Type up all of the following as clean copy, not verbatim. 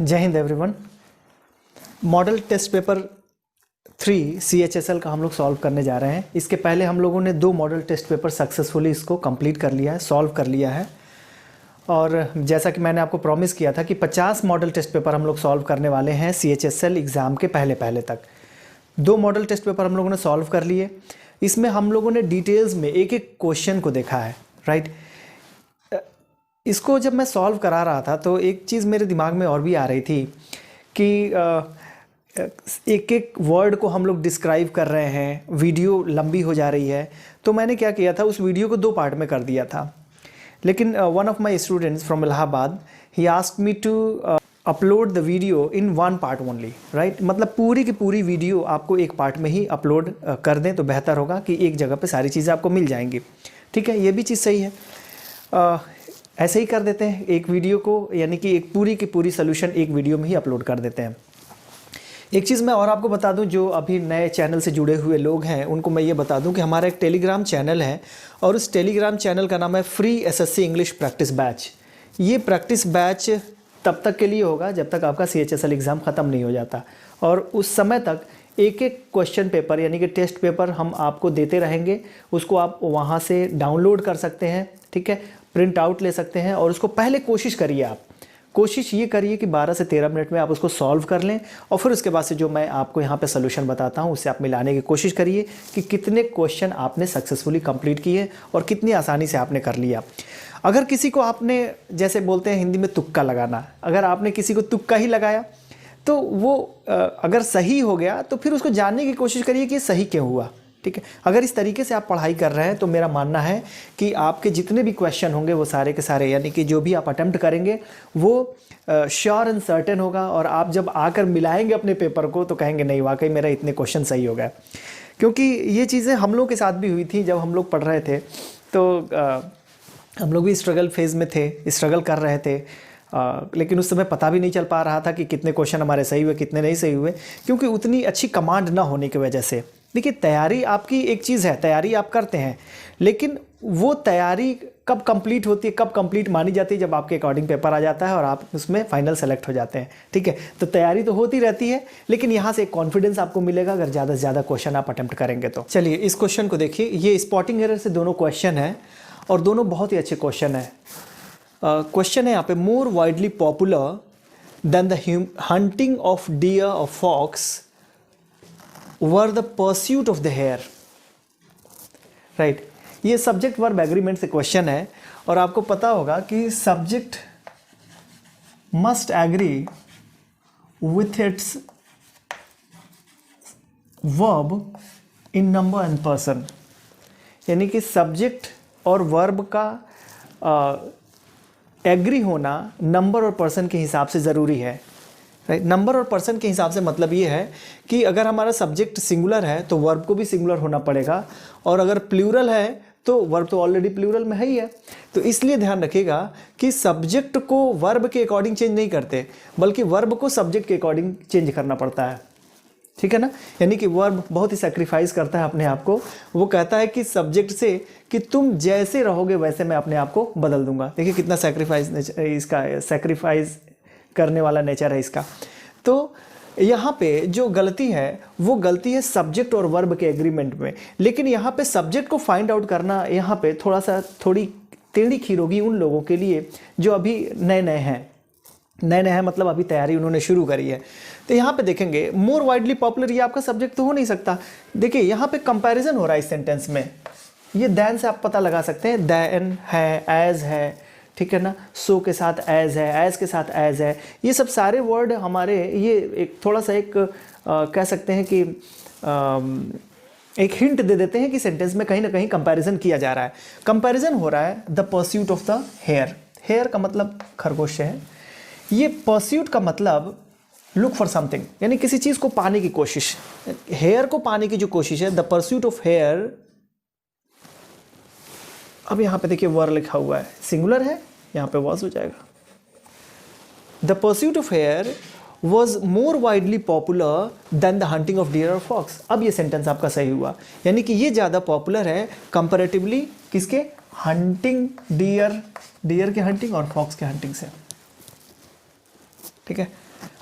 जय हिंद everyone. Model test paper 3 CHSL का हम लोग सॉल्व करने जा रहे हैं। इसके पहले हम लोगों ने 2 मॉडल टेस्ट पेपर सक्सेसफुली इसको कंप्लीट कर लिया है, सॉल्व कर लिया है। और जैसा कि मैंने आपको प्रॉमिस किया था कि 50 मॉडल टेस्ट पेपर हम लोग सॉल्व करने वाले हैं CHSL एग्ज़ाम के पहले तक। 2 मॉडल टेस्ट पेपर हम लोगों ने सॉल्व कर लिए। इसमें हम लोगों ने डिटेल्स में एक एक क्वेश्चन को देखा है, राइट। इसको जब मैं सॉल्व करा रहा था तो एक चीज़ मेरे दिमाग में और भी आ रही थी कि एक एक वर्ड को हम लोग डिस्क्राइब कर रहे हैं, वीडियो लंबी हो जा रही है। तो मैंने क्या किया था, उस वीडियो को 2 पार्ट में कर दिया था। लेकिन one of my students from Allahabad he asked me to upload the video in 1 part only, right. मतलब पूरी की पूरी वीडियो आपको एक पार्ट में ही अपलोड कर दें तो बेहतर होगा कि एक जगह पे सारी चीज़ें आपको मिल जाएंगी। ठीक है, ये भी चीज़ सही है। ऐसे ही कर देते हैं, एक वीडियो को यानी कि एक पूरी की पूरी सोल्यूशन एक वीडियो में ही अपलोड कर देते हैं। एक चीज़ मैं और आपको बता दूं, जो अभी नए चैनल से जुड़े हुए लोग हैं उनको मैं ये बता दूं कि हमारा एक टेलीग्राम चैनल है और उस टेलीग्राम चैनल का नाम है free SSC English practice batch. ये प्रैक्टिस बैच तब तक के लिए होगा जब तक आपका CHSL एग्ज़ाम ख़त्म नहीं हो जाता, और उस समय तक एक एक क्वेश्चन पेपर यानी कि टेस्ट पेपर हम आपको देते रहेंगे। उसको आप वहाँ से डाउनलोड कर सकते हैं, ठीक है, प्रिंट आउट ले सकते हैं। और उसको पहले कोशिश करिए, आप कोशिश ये करिए कि 12 से 13 मिनट में आप उसको सॉल्व कर लें, और फिर उसके बाद से जो मैं आपको यहाँ पे सोल्यूशन बताता हूँ उससे आप मिलाने की कोशिश करिए कि कितने क्वेश्चन आपने सक्सेसफुली कंप्लीट किए और कितनी आसानी से आपने कर लिया। अगर किसी को आपने, जैसे बोलते हैं हिंदी में तुक्का लगाना, अगर आपने किसी को तुक्का ही लगाया तो वो अगर सही हो गया तो फिर उसको जानने की कोशिश करिए कि सही क्यों हुआ। ठीक है, अगर इस तरीके से आप पढ़ाई कर रहे हैं तो मेरा मानना है कि आपके जितने भी क्वेश्चन होंगे वो सारे के सारे यानी कि जो भी आप अटेम्प्ट करेंगे वो श्योर एंड सर्टेन होगा। और आप जब आकर मिलाएंगे अपने पेपर को तो कहेंगे नहीं, वाकई मेरा इतने क्वेश्चन सही हो गए। क्योंकि ये चीज़ें हम लोग के साथ भी हुई थी। जब हम लोग पढ़ रहे थे तो हम लोग भी स्ट्रगल फेज़ में थे, स्ट्रगल कर रहे थे। लेकिन उस समय पता भी नहीं चल पा रहा था कि कितने क्वेश्चन हमारे सही हुए कितने नहीं सही हुए, क्योंकि उतनी अच्छी कमांड ना होने की वजह से। देखिए, तैयारी आपकी एक चीज़ है, तैयारी आप करते हैं, लेकिन वो तैयारी कब कंप्लीट होती है, कब कंप्लीट मानी जाती है, जब आपके अकॉर्डिंग पेपर आ जाता है और आप उसमें फाइनल सेलेक्ट हो जाते हैं। ठीक है, तो तैयारी तो होती रहती है, लेकिन यहाँ से एक कॉन्फिडेंस आपको मिलेगा अगर ज़्यादा से ज़्यादा क्वेश्चन आप अटेम्प्ट करेंगे तो। चलिए इस क्वेश्चन को देखिए, ये स्पॉटिंग एरर से दोनों क्वेश्चन है और दोनों बहुत ही अच्छे क्वेश्चन है। क्वेश्चन है यहाँ पे, more widely popular than the hunting of deer और fox were the pursuit of the hare, right. ये सब्जेक्ट वर्ब एग्रीमेंट से क्वेश्चन है और आपको पता होगा कि subject must agree with its verb in number and person, यानी कि सब्जेक्ट और वर्ब का एग्री होना नंबर और पर्सन के हिसाब से ज़रूरी है, राइट। नंबर और पर्सन के हिसाब से मतलब ये है कि अगर हमारा सब्जेक्ट सिंगुलर है तो वर्ब को भी सिंगुलर होना पड़ेगा, और अगर प्लूरल है तो वर्ब तो ऑलरेडी प्लूरल में है ही है। तो इसलिए ध्यान रखिएगा कि सब्जेक्ट को वर्ब के अकॉर्डिंग चेंज नहीं करते, बल्कि वर्ब को सब्जेक्ट के अकॉर्डिंग चेंज करना पड़ता है। ठीक है ना, यानी कि वर्ब बहुत ही सेक्रीफाइस करता है अपने आप को। वो कहता है कि सब्जेक्ट से कि तुम जैसे रहोगे वैसे मैं अपने आप को बदल दूंगा। देखिए कितना सेक्रीफाइस इसका, सेक्रीफाइस करने वाला नेचर है इसका। तो यहाँ पे जो गलती है वो गलती है सब्जेक्ट और वर्ब के एग्रीमेंट में। लेकिन यहाँ पे सब्जेक्ट को फाइंड आउट करना यहाँ पे थोड़ी टेढ़ी खीर होगी उन लोगों के लिए जो अभी नए नए हैं, मतलब अभी तैयारी उन्होंने शुरू करी है। तो यहाँ पे देखेंगे मोर वाइडली पॉपुलर, ये आपका सब्जेक्ट तो हो नहीं सकता। देखिए यहाँ पे कंपैरिजन हो रहा है इस सेंटेंस में। ये दैन से आप पता लगा सकते हैं, दैन है, एज है, ठीक है ना, सो के साथ एज है, एज के साथ एज है। ये सब सारे वर्ड हमारे, ये एक थोड़ा सा एक कह सकते हैं कि एक हिंट दे देते हैं कि सेंटेंस में कहीं ना कहीं कंपैरिजन किया जा रहा है। कंपैरिजन हो रहा है the pursuit of the hare. Hare का मतलब खरगोश है। ये परस्यूट का मतलब लुक फॉर समथिंग, यानी किसी चीज़ को पाने की कोशिश। हेयर को पाने की जो कोशिश है, द परस्यूट ऑफ हेयर। अब यहाँ पे देखिए वर लिखा हुआ है, सिंगुलर है, यहाँ पे वॉज हो जाएगा। The pursuit of hare was more widely popular than the hunting of deer और फॉक्स। अब ये सेंटेंस आपका सही हुआ, यानी कि ये ज़्यादा पॉपुलर है कंपैरेटिवली किसके, हंटिंग, डियर के हंटिंग और फॉक्स के हंटिंग से। ठीक है,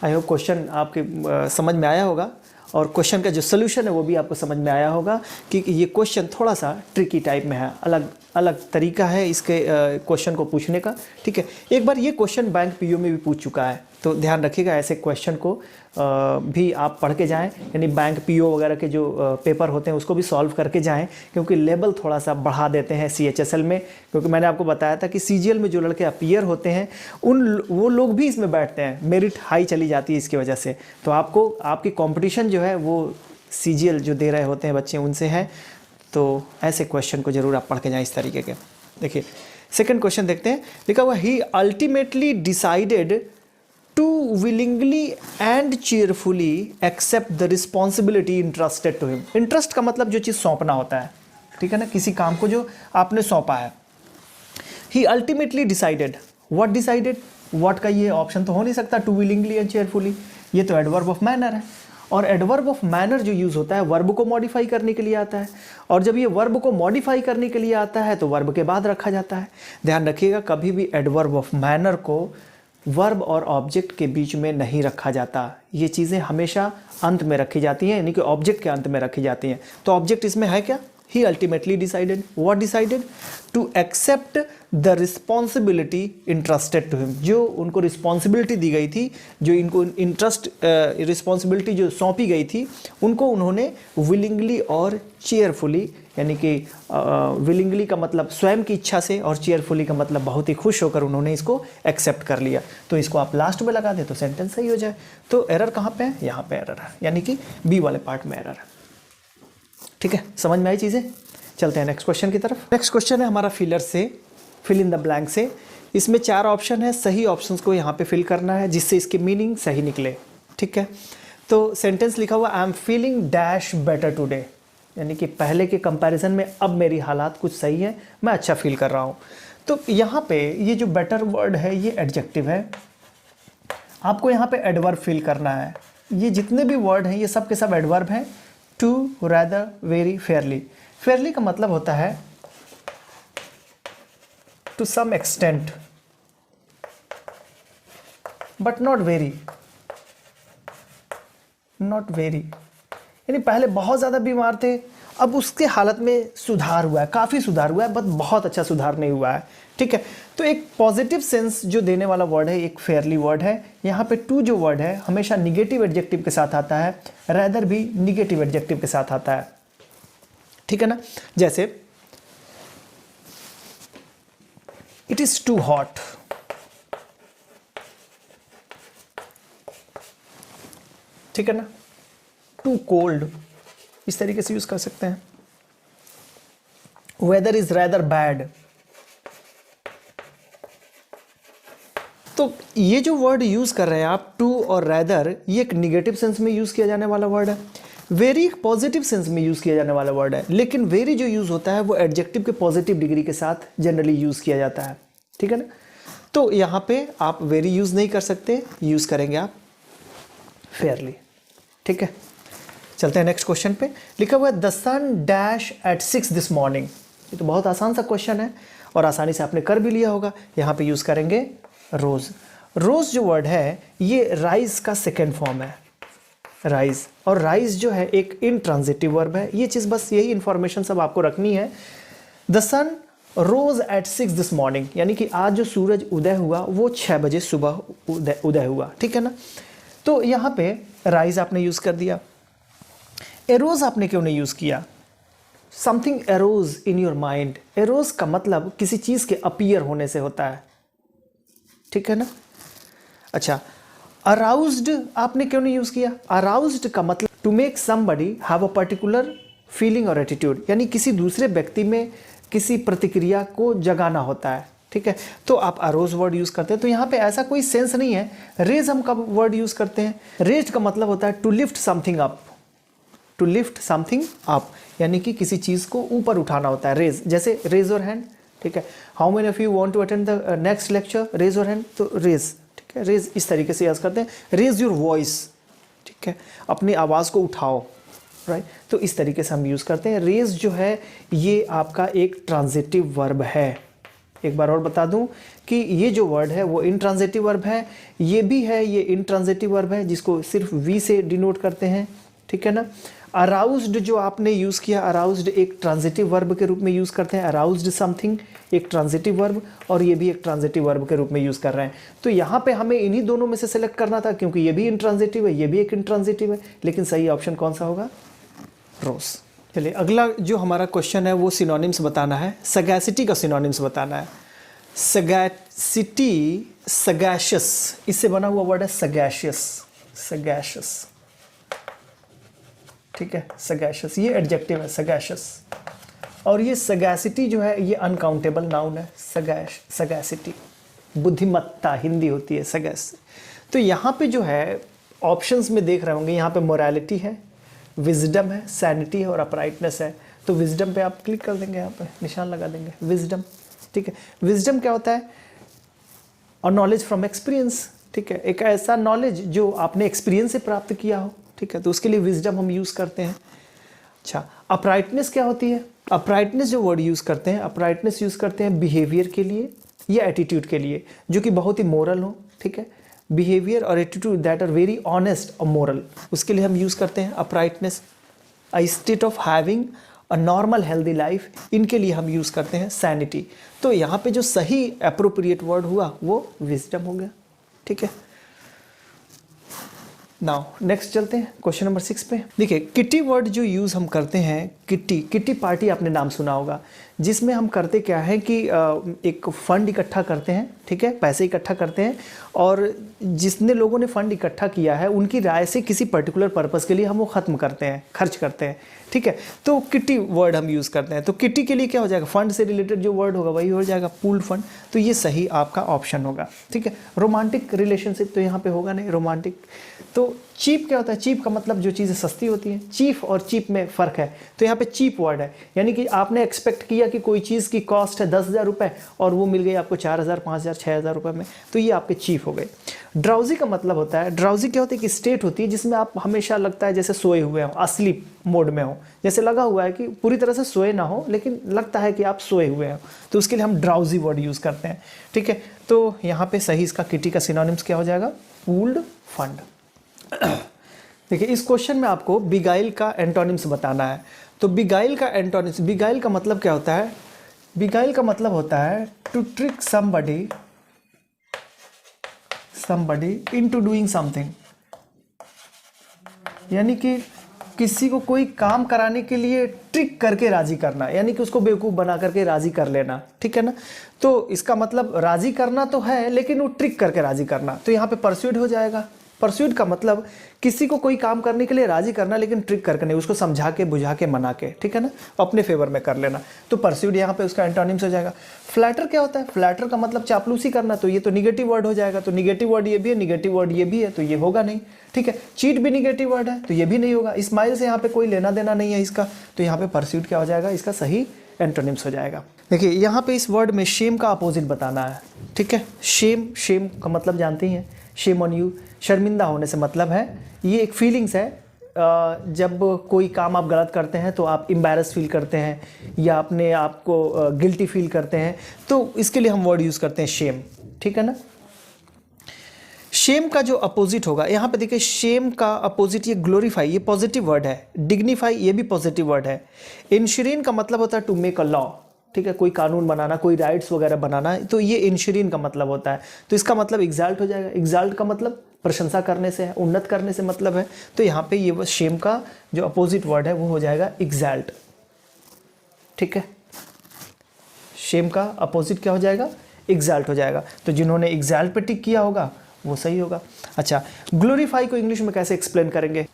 आई होप क्वेश्चन आपके समझ में आया होगा और क्वेश्चन का जो सोल्यूशन है वो भी आपको समझ में आया होगा कि ये क्वेश्चन थोड़ा सा ट्रिकी टाइप में है, अलग अलग तरीका है इसके क्वेश्चन को पूछने का। ठीक है, एक बार ये क्वेश्चन बैंक पीओ में भी पूछ चुका है, तो ध्यान रखिएगा ऐसे क्वेश्चन को भी आप पढ़ के जाएं, यानी बैंक पीओ वगैरह के जो पेपर होते हैं उसको भी सॉल्व करके जाएं, क्योंकि लेवल थोड़ा सा बढ़ा देते हैं CHSL में। क्योंकि मैंने आपको बताया था कि CGL में जो लड़के अपीयर होते हैं वो लोग भी इसमें बैठते हैं, मेरिट हाई चली जाती है इसकी वजह से। तो आपको आपकी कॉम्पिटिशन जो है वो CGL जो दे रहे होते हैं बच्चे उनसे है, तो ऐसे क्वेश्चन को जरूर आप पढ़ के जाएं इस तरीके के। देखिए सेकंड क्वेश्चन देखते हैं, लिखा हुआ ही ultimately decided to willingly and cheerfully accept the responsibility entrusted to him. Interest का मतलब जो चीज़ सौंपना होता है, ठीक है ना, किसी काम को जो आपने सौंपा है। He ultimately decided, what decided, what का ये ऑप्शन तो हो नहीं सकता, टू विलिंगली एंड चीयरफुली, ये तो एडवर्ब ऑफ मैनर है। और एडवर्ब ऑफ मैनर जो यूज़ होता है वर्ब को मॉडिफाई करने के लिए आता है, और जब ये वर्ब को मॉडिफाई करने के लिए आता है तो वर्ब के बाद रखा जाता है। ध्यान रखिएगा कभी भी एडवर्ब ऑफ मैनर को वर्ब और ऑब्जेक्ट के बीच में नहीं रखा जाता, ये चीज़ें हमेशा अंत में रखी जाती हैं, यानी कि ऑब्जेक्ट के अंत में रखी जाती हैं। तो ऑब्जेक्ट इसमें है क्या, he ultimately decided, what decided, to accept the responsibility entrusted to him, जो उनको रिस्पॉन्सिबिलिटी दी गई थी, जो इनको इंटरेस्ट रिस्पॉन्सिबिलिटी जो सौंपी गई थी, उनको उन्होंने विलिंगली और चेयरफुली, यानी कि विलिंगली का मतलब स्वयं की इच्छा से और चेयरफुली का मतलब बहुत ही खुश होकर उन्होंने इसको एक्सेप्ट कर लिया। तो इसको आप लास्ट में लगा दें तो सेंटेंस सही हो जाए। तो एरर कहाँ पे है, यहाँ पे एरर है, यानी कि बी वाले पार्ट में एरर है। ठीक है, समझ में आई चीज़ें। चलते हैं नेक्स्ट क्वेश्चन की तरफ। नेक्स्ट क्वेश्चन है हमारा फिलर से, फिल इन द ब्लैंक से। इसमें 4 ऑप्शन है, सही ऑप्शंस को यहाँ पे फिल करना है जिससे इसके मीनिंग सही निकले। ठीक है, तो सेंटेंस लिखा हुआ I am feeling dash better today, यानी कि पहले के कंपैरिजन में अब मेरी हालात कुछ सही है, मैं अच्छा फील कर रहा हूँ। तो यहाँ पे ये जो बेटर वर्ड है ये एडजेक्टिव है, आपको यहाँ पे एडवर्ब फिल करना है। ये जितने भी वर्ड हैं ये सब के सब एडवर्ब हैं। Too, rather, very, fairly. Fairly का मतलब होता है to some extent but not very, not very, यानी पहले बहुत ज़्यादा बीमार थे, अब उसके हालत में सुधार हुआ है, काफ़ी सुधार हुआ है, बट बहुत अच्छा सुधार नहीं हुआ है। ठीक है, तो एक पॉजिटिव सेंस जो देने वाला वर्ड है एक फेयरली वर्ड है। यहाँ पे टू जो वर्ड है हमेशा निगेटिव एडजेक्टिव के साथ आता है, रैदर भी निगेटिव एडजेक्टिव के साथ आता है। ठीक है ना, जैसे इट इज टू हॉट, ठीक है ना, टू कोल्ड, इस तरीके से यूज कर सकते हैं। Weather is rather bad. तो ये जो वर्ड यूज कर रहे हैं आप टू और रैदर, ये एक निगेटिव सेंस में यूज किया जाने वाला वर्ड है। वेरी पॉजिटिव सेंस में यूज किया जाने वाला वर्ड है, लेकिन वेरी जो यूज होता है वो एडजेक्टिव के पॉजिटिव डिग्री के साथ जनरली यूज किया जाता है। ठीक है ना, तो यहां पे आप वेरी यूज नहीं कर सकते, यूज करेंगे आप फेयरली। ठीक है, चलते हैं नेक्स्ट क्वेश्चन पे। लिखा हुआ है the sun dash at 6 this morning. ये तो बहुत आसान सा क्वेश्चन है और आसानी से आपने कर भी लिया होगा। यहाँ पे यूज करेंगे रोज। रोज जो वर्ड है ये राइज का सेकेंड फॉर्म है, राइज। और राइज जो है एक इनट्रांजिटिव वर्ब है। ये चीज़ बस यही इंफॉर्मेशन सब आपको रखनी है। The sun rose at 6 this morning, यानी कि आज जो सूरज उदय हुआ वो 6 बजे सुबह उदय हुआ। ठीक है ना, तो यहाँ पे राइज आपने यूज कर दिया। एरोज आपने क्यों नहीं यूज किया? Something arrows in your mind. Arrows का मतलब किसी चीज के अपीयर होने से होता है। ठीक है ना, अच्छा अराउज्ड आपने क्यों नहीं यूज किया? अराउज्ड का मतलब to make somebody have a particular feeling और एटीट्यूड, यानी किसी दूसरे व्यक्ति में किसी प्रतिक्रिया को जगाना होता है। ठीक है, तो आप अरोज वर्ड यूज करते हैं। तो यहाँ पे ऐसा कोई सेंस नहीं है। रेज हम कब वर्ड यूज करते हैं? रेज का मतलब होता है to lift something up, to lift something up, यानी कि किसी चीज को ऊपर उठाना होता है। रेज, जैसे रेज योर हैंड। ठीक है, how many of you want to attend the next lecture, raise your hand, तो रेज। ठीक है, रेज इस तरीके से यूज करते हैं। रेज योर वॉइस, ठीक है, अपनी आवाज को उठाओ, राइट। तो इस तरीके से हम यूज करते हैं। रेज जो है ये आपका एक ट्रांजिटिव वर्ब है। एक बार और बता दूं कि ये जो वर्ड है वो इंट्रांजिटिव वर्ब है, ये भी है, ये इंट्रांजिटिव वर्ब है जिसको सिर्फ वी से डिनोट करते हैं, ठीक है ना। अराउज्ड जो आपने यूज़ किया, अराउज्ड एक ट्रांजिटिव वर्ब के रूप में यूज़ करते हैं, अराउज्ड समथिंग एक ट्रांजिटिव वर्ब, और ये भी एक ट्रांजिटिव वर्ब के रूप में यूज़ कर रहे हैं। तो यहाँ पे हमें इन्हीं दोनों में से सेलेक्ट करना था, क्योंकि ये भी इंट्रांजिटिव है, ये भी एक इंट्रांजिटिव है, लेकिन सही ऑप्शन कौन सा होगा? रोज। चलिए अगला जो हमारा क्वेश्चन है वो सिनोनिम्स बताना है, सगैसिटी का सिनोनिम्स बताना है। सगैसिटी, सगैशियस, इससे बना हुआ वर्ड है सगैशियस, सगैशियस, ठीक है, सगैशियस ये एडजेक्टिव है सगैशियस। और ये सगैसिटी जो है ये अनकाउंटेबल नाउन है, सगैसिटी बुद्धिमत्ता हिंदी होती है सगैस। तो यहाँ पे जो है ऑप्शंस में देख रहे होंगे, यहाँ पे मोरालिटी है, विजडम है, सैनिटी है और अपराइटनेस है। तो विजडम पे आप क्लिक कर देंगे, यहाँ पे निशान लगा देंगे, विजडम, ठीक है। विजडम क्या होता है? और नॉलेज फ्रॉम एक्सपीरियंस, ठीक है, एक ऐसा नॉलेज जो आपने एक्सपीरियंस से प्राप्त किया हो, ठीक है, तो उसके लिए विजडम हम यूज़ करते हैं। अच्छा, अपराइटनेस क्या होती है? अपराइटनेस जो वर्ड यूज़ करते हैं, अपराइटनेस यूज़ करते हैं बिहेवियर के लिए या एटीट्यूड के लिए जो कि बहुत ही मोरल हो, ठीक है, बिहेवियर और attitude that are very honest और मोरल, उसके लिए हम यूज़ करते हैं uprightness. A state of having a normal healthy life, इनके लिए हम यूज़ करते हैं सैनिटी। तो यहाँ पे जो सही अप्रोप्रिएट वर्ड हुआ वो विजडम हो गया, ठीक है। नाउ नेक्स्ट चलते हैं क्वेश्चन नंबर 6 पे। देखिए किटी वर्ड जो यूज़ हम करते हैं, किटी, किटी पार्टी आपने नाम सुना होगा, जिसमें हम करते क्या है कि एक फ़ंड इकट्ठा करते हैं, ठीक है, पैसे इकट्ठा करते हैं, और जितने लोगों ने फ़ंड इकट्ठा किया है उनकी राय से किसी पर्टिकुलर पर्पज़ के लिए हम वो ख़त्म करते हैं, खर्च करते हैं, ठीक है। तो किटी वर्ड हम यूज़ करते हैं। तो किटी के लिए क्या हो जाएगा? फंड से रिलेटेड जो वर्ड होगा वही हो जाएगा, पूल्ड फंड। तो ये सही आपका ऑप्शन होगा, ठीक है। रोमांटिक रिलेशनशिप तो यहाँ पे होगा नहीं, रोमांटिक। तो चीप क्या होता है? चीप का मतलब जो चीज़ें सस्ती होती हैं। चीप और चीप में फ़र्क है, तो यहाँ पे चीप वर्ड है, यानी कि आपने एक्सपेक्ट किया कि कोई चीज़ की कॉस्ट है 10,000 रुपये और वो मिल गई आपको 4,000, 5,000, 6,000 रुपये में, तो ये आपके चीप हो गए। ड्राउजी का मतलब होता है, ड्राउजी क्या होती है कि स्टेट होती है जिसमें आप हमेशा लगता है जैसे सोए हुए हो, अस्लीप मोड में हो, जैसे लगा हुआ है कि पूरी तरह से सोए ना हो लेकिन लगता है कि आप सोए हुए हो, तो उसके लिए हम ड्राउजी वर्ड यूज़ करते हैं, ठीक है। तो यहाँ पे सही इसका किटी का सिनोनिम्स क्या हो जाएगा? Pooled fund. देखिए इस क्वेश्चन में आपको बिगाइल का एंटोनिम्स बताना है। तो बिगाइल का एंटोनिम्स, बिगाइल का मतलब क्या होता है? बिगाइल का मतलब होता है to trick somebody into doing something, यानी कि किसी को कोई काम कराने के लिए ट्रिक करके राजी करना, यानी कि उसको बेवकूफ़ बना करके राजी कर लेना, ठीक है ना। तो इसका मतलब राजी करना तो है लेकिन वो ट्रिक करके राजी करना, तो यहाँ पे परस्यूड हो जाएगा। परस्यूड का मतलब किसी को कोई काम करने के लिए राजी करना लेकिन ट्रिक करके नहीं, उसको समझा के बुझा के मना के, ठीक है ना, अपने फेवर में कर लेना, तो परस्यूड यहाँ पे उसका एंटोनिम्स हो जाएगा। फ्लैटर क्या होता है? फ्लैटर का मतलब चापलूसी करना, तो ये तो निगेटिव वर्ड हो जाएगा। तो निगेटिव वर्ड ये भी है, निगेटिव वर्ड ये भी है, तो ये होगा नहीं, ठीक है। चीट भी निगेटिव वर्ड है, तो ये भी नहीं होगा। स्माइल से यहाँ पे कोई लेना देना नहीं है इसका, तो यहाँ पे परस्यूड क्या हो जाएगा? इसका सही एंटोनिम्स हो जाएगा। देखिए यहाँ पे इस वर्ड में शेम का अपोजिट बताना है, ठीक है। शेम, शेम का मतलब जानते ही हैं, शेम ऑन यू, शर्मिंदा होने से मतलब है, ये एक फीलिंग्स है। जब कोई काम आप गलत करते हैं तो आप एम्बैरस फील करते हैं या अपने आप को गिल्टी फील करते हैं, तो इसके लिए हम वर्ड यूज़ करते हैं शेम, ठीक है ना। शेम का जो अपोजिट होगा, यहाँ पे देखिए शेम का अपोजिट ये ग्लोरीफाई, ये पॉजिटिव वर्ड है। डिग्निफाई ये भी पॉजिटिव वर्ड है। इंश्योरिन का मतलब होता है टू मेक अ लॉ, ठीक है, कोई कानून बनाना, कोई राइट्स वगैरह बनाना, तो ये इंश्योरिन का मतलब होता है। तो इसका मतलब एग्जाल्ट हो जाएगा। एग्जाल्ट का मतलब प्रशंसा करने से है, उन्नत करने से मतलब है, तो यहाँ पे ये शेम का जो अपोजिट वर्ड है वो हो जाएगा एग्जाल्ट, ठीक है। शेम का अपोजिट क्या हो जाएगा? एग्जाल्ट हो जाएगा। तो जिन्होंने एग्जाल्ट पे टिक किया होगा वो सही होगा। अच्छा, ग्लोरीफाई को इंग्लिश में कैसे एक्सप्लेन करेंगे?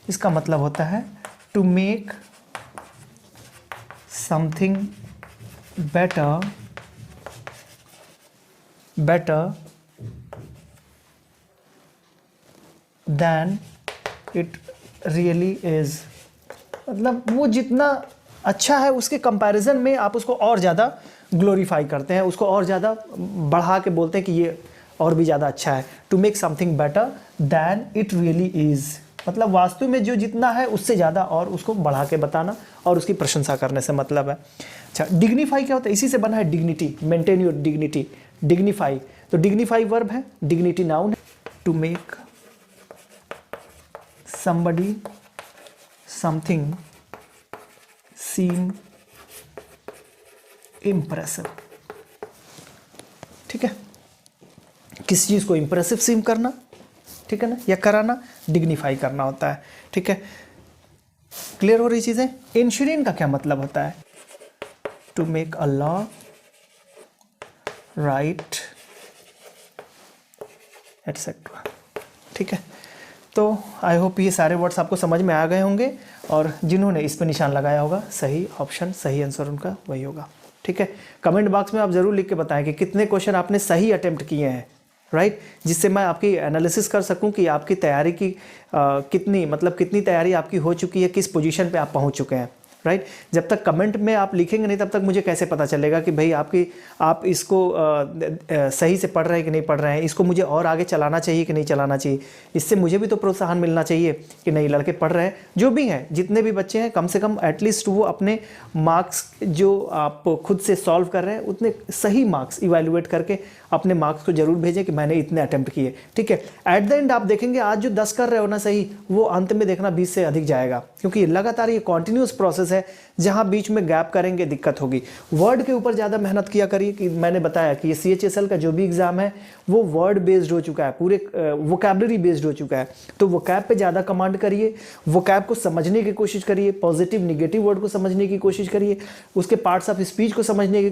इसका मतलब होता है to make something better than it really is, मतलब वो जितना अच्छा है उसके कंपैरिजन में आप उसको और ज़्यादा ग्लोरीफाई करते हैं, उसको और ज़्यादा बढ़ा के बोलते हैं कि ये और भी ज़्यादा अच्छा है। To make something better than it really is, मतलब वास्तु में जो जितना है उससे ज़्यादा और उसको बढ़ा के बताना और उसकी प्रशंसा करने से मतलब है। अच्छा, डिग्निफाई क्या होता है? इसी से बना है dignity, maintain your dignity, dignify. तो डिग्निफाई वर्ब है, डिग्निटी नाउन है। To make somebody something seem impressive, ठीक है, किसी चीज़ को इंप्रेसिव सीम करना, ठीक है ना, या कराना, डिग्निफाई करना होता है, ठीक है। क्लियर हो रही चीज़ें? इंश्योरिंग का क्या मतलब होता है? To make a law right etcetera, ठीक है। तो आई होप ये सारे वर्ड्स आपको समझ में आ गए होंगे और जिन्होंने इस पर निशान लगाया होगा सही ऑप्शन, सही आंसर उनका वही होगा, ठीक है। कमेंट बॉक्स में आप ज़रूर लिख के बताएं कि कितने क्वेश्चन आपने सही अटेम्प्ट किए हैं, राइट, जिससे मैं आपकी एनालिसिस कर सकूं कि आपकी तैयारी की कितनी तैयारी आपकी हो चुकी है, किस पोजीशन पे आप पहुंच चुके हैं, राइट। जब तक कमेंट में आप लिखेंगे नहीं तब तक मुझे कैसे पता चलेगा कि भाई आप इसको सही से पढ़ रहे हैं कि नहीं पढ़ रहे हैं, इसको मुझे और आगे चलाना चाहिए कि नहीं चलाना चाहिए। इससे मुझे भी तो प्रोत्साहन मिलना चाहिए कि नहीं, लड़के पढ़ रहे हैं, जो भी हैं, जितने भी बच्चे हैं, कम से कम एटलीस्ट वो अपने मार्क्स जो आप खुद से सॉल्व कर रहे हैं उतने सही मार्क्स इवैल्यूएट करके अपने मार्क्स को जरूर भेजें कि मैंने इतने अटेम्प्ट किए, ठीक है। एट द एंड आप देखेंगे आज जो 10 कर रहे हो ना सही, वो अंत में देखना 20 से अधिक जाएगा, क्योंकि लगातार ये कॉन्टिन्यूस प्रोसेस है। जहां बीच में गैप करेंगे दिक्कत होगी। वर्ड के ऊपर ज़्यादा मेहनत किया करिए कि मैंने बताया कि ये CHSL का जो भी एग्जाम है वो वर्ड बेस्ड हो चुका है, पूरे वोकैबुलरी बेस्ड हो चुका है। तो वोकैब पे ज़्यादा कमांड करिए, वोकैब को समझने की कोशिश करिए, पॉजिटिव निगेटिव वर्ड को समझने की कोशिश करिए, उसके पार्ट्स ऑफ स्पीच को समझने की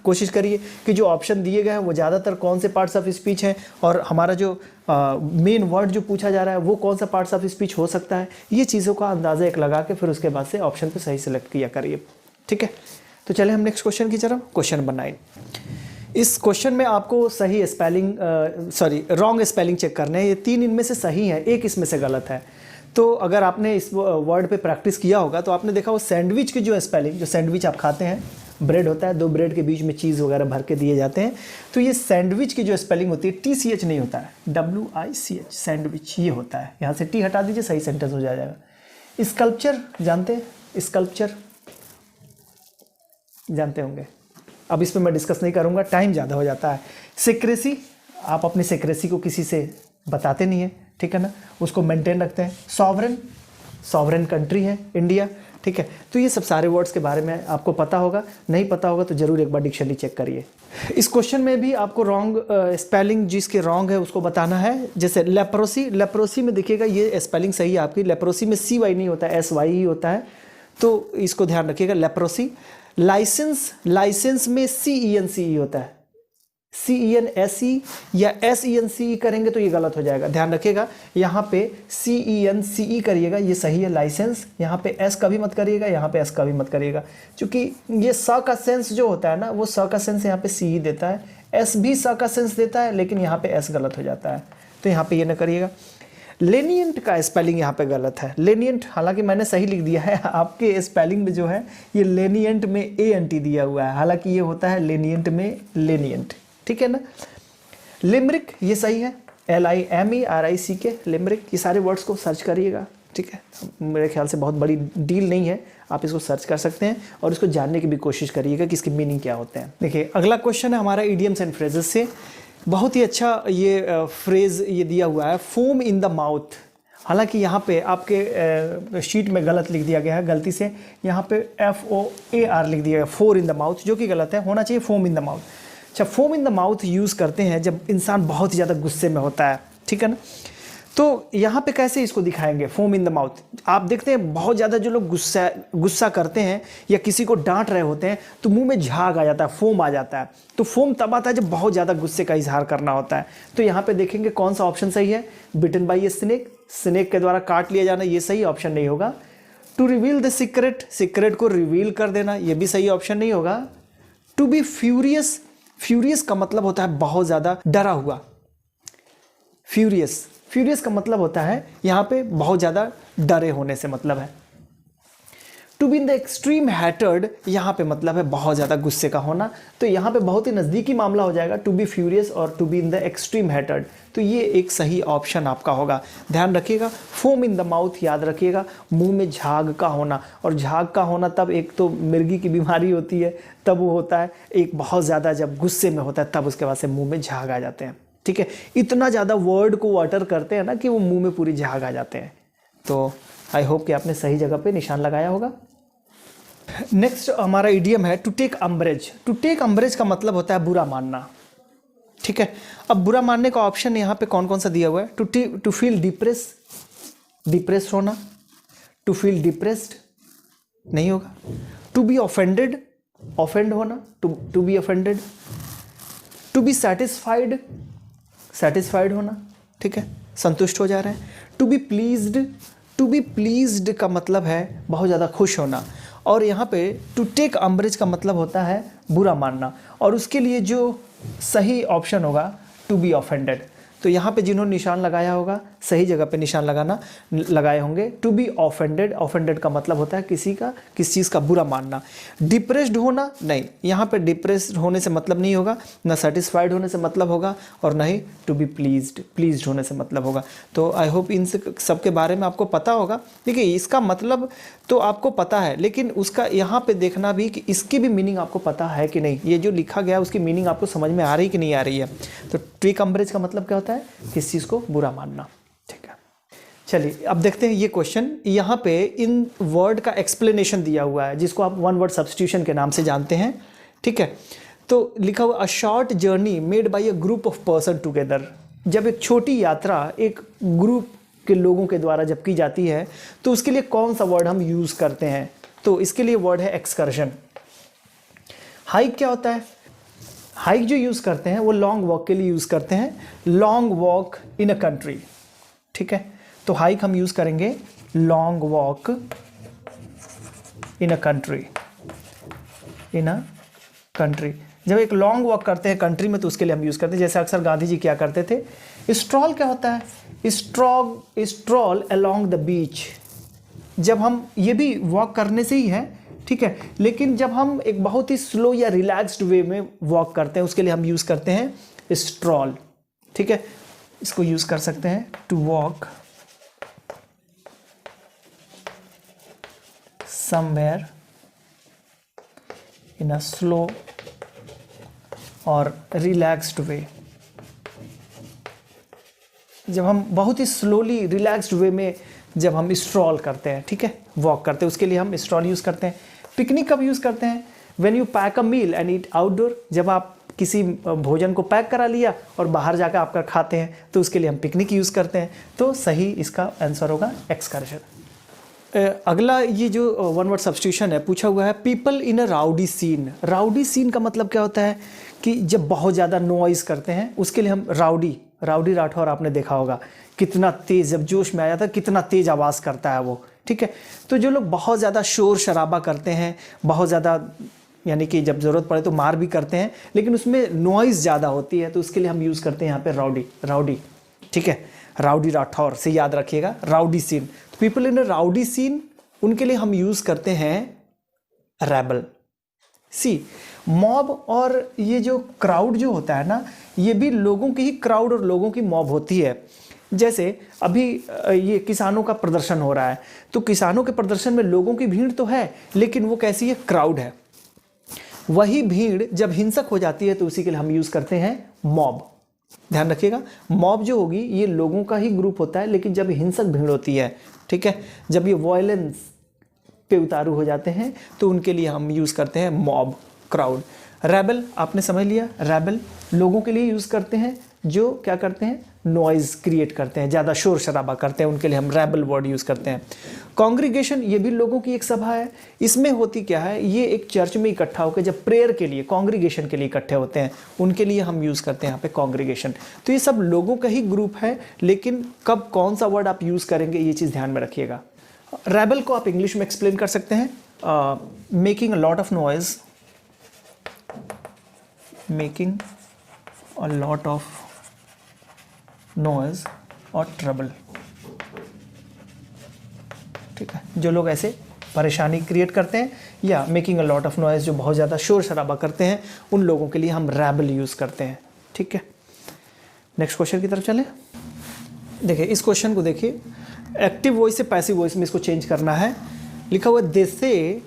कोशिश करिए कि जो ऑप्शन दिए गए हैं वो ज़्यादातर कौन से पार्ट्स ऑफ स्पीच हैं और हमारा जो मेन वर्ड जो पूछा जा रहा है वो कौन सा पार्ट्स ऑफ स्पीच हो सकता है। ये चीज़ों का अंदाज़ा एक लगा के फिर उसके बाद से ऑप्शन पे सही सेलेक्ट किया करिए, ठीक है। तो चले हम नेक्स्ट क्वेश्चन की तरफ। Question number 9। इस क्वेश्चन में आपको सही स्पेलिंग रॉन्ग स्पेलिंग चेक करने हैं। ये 3 इनमें से सही है, एक इसमें से गलत है। तो अगर आपने इस वर्ड पे प्रैक्टिस किया होगा तो आपने देखा वो सैंडविच की जो स्पेलिंग, जो सैंडविच आप खाते हैं, ब्रेड होता है, 2 ब्रेड के बीच में चीज़ वगैरह भर के दिए जाते हैं, तो ये सैंडविच की जो स्पेलिंग होती है TCH नहीं होता है, WICH, सैंडविच ये होता है। यहाँ से T हटा दीजिए, सही सेंटेंस हो जाएगा। स्कल्पचर जानते हैं? स्कल्पचर जानते होंगे, अब इस पर मैं डिस्कस नहीं करूँगा, टाइम ज़्यादा हो जाता है। सीक्रेसी, आप अपनी सीक्रेसी को किसी से बताते नहीं हैं, ठीक है ना, उसको मेंटेन रखते हैं। सॉवरेन कंट्री है इंडिया, ठीक है। तो ये सब सारे वर्ड्स के बारे में आपको पता होगा, नहीं पता होगा तो ज़रूर एक बार डिक्शनरी चेक करिए। इस क्वेश्चन में भी आपको रॉन्ग स्पेलिंग जिसके रॉन्ग है उसको बताना है। जैसे लेप्रोसी में देखिएगा ये स्पेलिंग सही है आपकी, लेप्रोसी में CY नहीं होता है, SY ही होता है, तो इसको ध्यान रखिएगा। लेप्रोसी। लाइसेंस में CENCE होता है, CENSE या SENCE करेंगे तो ये गलत हो जाएगा, ध्यान रखिएगा। यहाँ पे CENCE करिएगा, ये सही है लाइसेंस। यहाँ पे S कभी मत करिएगा, यहाँ पे S कभी मत करिएगा, क्योंकि ये स का सेंस जो होता है ना, वो स का सेंस यहाँ पे CE देता है, S भी स का सेंस देता है, लेकिन यहाँ पे S गलत हो जाता है, तो यहाँ पे ये ना करिएगा। लेनिएंट का स्पेलिंग यहाँ पे गलत है। लेनिएंट हालांकि मैंने सही लिख दिया है, आपके स्पेलिंग में जो है ये लेनिएंट में ANT दिया हुआ है, हालांकि ये होता है लेनिएंट में लेनिएंट, ठीक है ना। लिमरिक ये सही है, LIMERICK, लिमरिक। ये सारे वर्ड्स को सर्च करिएगा, ठीक है। मेरे ख्याल से बहुत बड़ी डील नहीं है, आप इसको सर्च कर सकते हैं और इसको जानने की भी कोशिश करिएगा कि इसके मीनिंग क्या होते हैं। देखिए अगला क्वेश्चन है हमारा इडियम्स एंड फ्रेजेस से। बहुत ही अच्छा ये फ्रेज ये दिया हुआ है, फोम इन द माउथ। हालांकि यहाँ पे आपके शीट में गलत लिख दिया गया है, गलती से यहाँ पे FOAR लिख दिया गया, फोर इन द माउथ, जो कि गलत है, होना चाहिए फोम इन द माउथ। अच्छा, foam in the mouth use करते हैं जब इंसान बहुत ही ज़्यादा गुस्से में होता है, ठीक है ना। तो यहाँ पे कैसे इसको दिखाएंगे फोम इन द माउथ? आप देखते हैं बहुत ज़्यादा जो लोग गुस्सा करते हैं या किसी को डांट रहे होते हैं तो मुंह में झाग आ जाता है, फोम आ जाता है। तो फोम तब आता है जब बहुत ज़्यादा गुस्से का इजहार करना होता है। तो यहाँ पे देखेंगे कौन सा ऑप्शन सही है। बिटन बाई ए स्नेक, स्नेक के द्वारा काट लिया जाना, ये सही ऑप्शन नहीं होगा। To reveal the secret, secret को रिवील कर देना, ये भी सही ऑप्शन नहीं होगा। टू बी फ्यूरियस, फ्यूरियस का मतलब होता है बहुत ज़्यादा डरा हुआ। फ्यूरियस का मतलब होता है यहाँ पे बहुत ज़्यादा डरे होने से मतलब है। To be in the extreme hatred, यहाँ पे मतलब है बहुत ज़्यादा गुस्से का होना, तो यहाँ पे बहुत ही नज़दीकी मामला हो जाएगा टू बी फ्यूरियस और to be in the extreme hatred, तो ये एक सही ऑप्शन आपका होगा। ध्यान रखिएगा, फोम इन द माउथ याद रखिएगा, मुंह में झाग का होना, और झाग का होना तब एक तो मिर्गी की बीमारी होती है तब वो होता है, एक बहुत ज़्यादा जब गुस्से में होता है तब उसके बाद से मुँह में झाग आ जाते हैं। ठीक है, इतना ज़्यादा वर्ड को वाटर करते हैं ना कि वो मुँह में पूरी झाग आ जाते हैं। तो आई होप कि आपने सही जगह पे निशान लगाया होगा। नेक्स्ट हमारा इडियम है to take umbrage. To take umbrage का मतलब होता है बुरा मानना। ठीक है, अब बुरा मानने का ऑप्शन यहाँ पे कौन कौन सा दिया हुआ है? टू फील डिप्रेस्ड होना, टू फील डिप्रेस्ड नहीं होगा, टू बी ऑफेंडेड, ऑफेंड होना, to be offended, to be satisfied होना, ठीक है, संतुष्ट हो जा रहे हैं, टू बी प्लीज्ड का मतलब है बहुत ज़्यादा खुश होना, और यहाँ पे टू टेक अम्ब्रेज का मतलब होता है बुरा मानना, और उसके लिए जो सही ऑप्शन होगा टू बी ऑफेंडेड। तो यहाँ पे जिन्होंने निशान लगाया होगा सही जगह पे निशान लगाए होंगे। टू बी ऑफेंडेड, ऑफेंडेड का मतलब होता है किसी चीज़ का बुरा मानना। डिप्रेस्ड होना नहीं, यहाँ पे डिप्रेस्ड होने से मतलब नहीं होगा, ना सेटिस्फाइड होने से मतलब होगा, और ना ही टू बी प्लीज्ड होने से मतलब होगा। तो आई होप इन सब के बारे में आपको पता होगा। देखिए इसका मतलब तो आपको पता है, लेकिन उसका यहाँ पे देखना भी कि इसकी भी मीनिंग आपको पता है कि नहीं, ये जो लिखा गया है उसकी मीनिंग आपको समझ में आ रही कि नहीं आ रही है। तो टेक अम्ब्रेज का मतलब क्या होता है? किस चीज़ को बुरा मानना। ठीक है, चलिए अब देखते हैं ये क्वेश्चन। यहाँ पे इन वर्ड का एक्सप्लेनेशन दिया हुआ है जिसको आप वन वर्ड सब्स्टिट्यूशन के नाम से जानते हैं। ठीक है, तो लिखा हुआ a short journey made by a group of person together. जब एक छोटी यात्रा एक ग्रुप के लोगों के द्वारा जब की जाती है तो उसके लिए कौन सा वर्ड हम यूज़ करते हैं? तो इसके लिए वर्ड है एक्सकर्शन। हाइक क्या होता है? हाइक जो यूज़ करते हैं वो लॉन्ग वॉक के लिए यूज़ करते हैं, long walk in a country. ठीक है, तो हाइक हम यूज़ करेंगे long walk in a country, जब एक लॉन्ग वॉक करते हैं कंट्री में तो उसके लिए हम यूज़ करते हैं। जैसे अक्सर गांधी जी क्या करते थे। स्ट्रॉल क्या होता है? Stroll along the beach. जब हम, ये भी वॉक करने से ही है, ठीक है, लेकिन जब हम एक बहुत ही स्लो या रिलैक्स्ड वे में वॉक करते हैं उसके लिए हम यूज़ करते हैं स्ट्रॉल। ठीक है, इसको यूज़ कर सकते हैं to walk somewhere in a slow और रिलैक्स्ड वे। जब हम बहुत ही स्लोली रिलैक्स्ड वे में जब हम स्ट्रॉल करते हैं, ठीक है, वॉक करते हैं, उसके लिए हम स्ट्रॉल यूज़ करते हैं। पिकनिक कब यूज़ करते हैं? When you pack a meal and eat outdoor. जब आप किसी भोजन को पैक करा लिया और बाहर जाकर आपका खाते हैं तो उसके लिए हम पिकनिक यूज़ करते हैं। तो सही इसका आंसर होगा एक्सकर्शन। अगला ये जो वन वर्ड सब्स्टिट्यूशन है पूछा हुआ है people in a rowdy scene. Rowdy scene का मतलब क्या होता है कि जब बहुत ज़्यादा नॉइज़ करते हैं उसके लिए हम राउडी राठौर आपने देखा होगा कितना तेज़, जब जोश में आ जाता है कितना तेज़ आवाज़ करता है वो। ठीक है, तो जो लोग बहुत ज़्यादा शोर शराबा करते हैं, बहुत ज़्यादा, यानी कि जब ज़रूरत पड़े तो मार भी करते हैं लेकिन उसमें नॉइज़ ज़्यादा होती है, तो उसके लिए हम यूज़ करते हैं यहाँ पे राउडी। ठीक है, राउडी राठौर से याद रखिएगा, rowdy scene. People in a rowdy scene, उनके लिए हम यूज़ करते हैं रेबल। मॉब और ये जो क्राउड जो होता है ना, ये भी लोगों की ही क्राउड और लोगों की मॉब होती है। जैसे अभी ये किसानों का प्रदर्शन हो रहा है, तो किसानों के प्रदर्शन में लोगों की भीड़ तो है लेकिन वो कैसी है? क्राउड है। वही भीड़ जब हिंसक हो जाती है तो उसी के लिए हम यूज़ करते हैं मॉब। ध्यान रखिएगा, मॉब जो होगी ये लोगों का ही ग्रुप होता है, लेकिन जब हिंसक भीड़ होती है, ठीक है, जब ये वॉयलेंस पे उतारू हो जाते हैं तो उनके लिए हम यूज़ करते हैं मॉब, क्राउड। रेबल आपने समझ लिया, रेबल लोगों के लिए यूज़ करते हैं जो क्या करते हैं? नॉइज़ क्रिएट करते हैं, ज़्यादा शोर शराबा करते हैं, उनके लिए हम रेबल वर्ड यूज़ करते हैं। कॉन्ग्रीगेशन, ये भी लोगों की एक सभा है। इसमें होती क्या है? ये एक चर्च में इकट्ठा होकर जब प्रेयर के लिए, कॉन्ग्रीगेशन के लिए इकट्ठे होते हैं, उनके लिए हम यूज़ करते हैं यहाँ पे कॉन्ग्रीगेशन। तो ये सब लोगों का ही ग्रुप है, लेकिन कब कौन सा वर्ड आप यूज़ करेंगे ये चीज़ ध्यान में रखिएगा। रेबल को आप इंग्लिश में एक्सप्लेन कर सकते हैं making a lot of noise, making a lot of noise और ट्रबल। ठीक है, जो लोग ऐसे परेशानी क्रिएट करते हैं, या making a lot of noise, जो बहुत ज़्यादा शोर शराबा करते हैं, उन लोगों के लिए हम रेबल यूज़ करते हैं। ठीक है, नेक्स्ट क्वेश्चन की तरफ चलें। देखिए इस क्वेश्चन को देखिए, एक्टिव वॉइस से पैसिव वॉइस में इसको चेंज करना है। लिखा हुआ दे say